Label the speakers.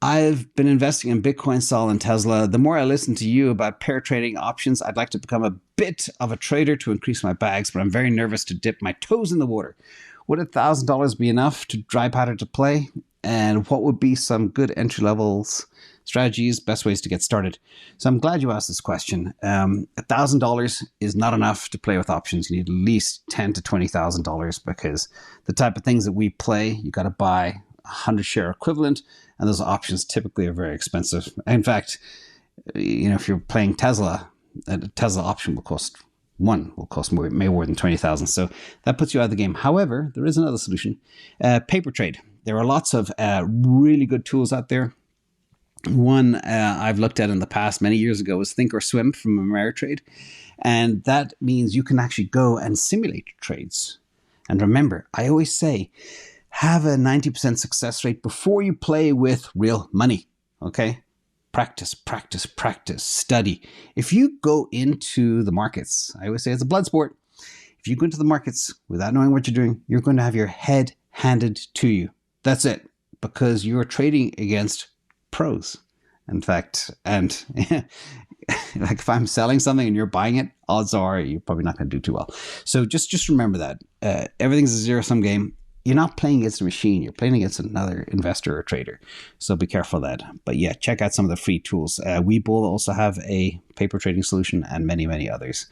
Speaker 1: I've been investing in Bitcoin, Sol, and Tesla. The more I listen to you about pair trading options, I'd like to become a bit of a trader to increase my bags, but I'm very nervous to dip my toes in the water. Would $1,000 be enough to dry powder to play? And what would be some good entry levels, strategies, best ways to get started? So I'm glad you asked this question. $1,000 is not enough to play with options. You need at least $10,000 to $20,000 because the type of things that we play, you got to buy 100 share equivalent, and those options typically are very expensive. In fact, if you're playing Tesla, a Tesla option will cost way more than 20,000. So that puts you out of the game. However, there is another solution: paper trade. There are lots of really good tools out there. One I've looked at in the past many years ago was Think or Swim from Ameritrade, and that means you can actually go and simulate trades. And remember, I always say, have a 90% success rate before you play with real money, okay? Practice, practice, practice, study. If you go into the markets, I always say it's a blood sport. If you go into the markets without knowing what you're doing, you're going to have your head handed to you. That's it, because you're trading against pros. In fact, and like if I'm selling something and you're buying it, odds are you're probably not going to do too well. So just remember that everything's a zero-sum game. You're not playing against a machine. You're playing against another investor or trader. So be careful of that. But yeah, check out some of the free tools. Webull also have a paper trading solution and many, many others.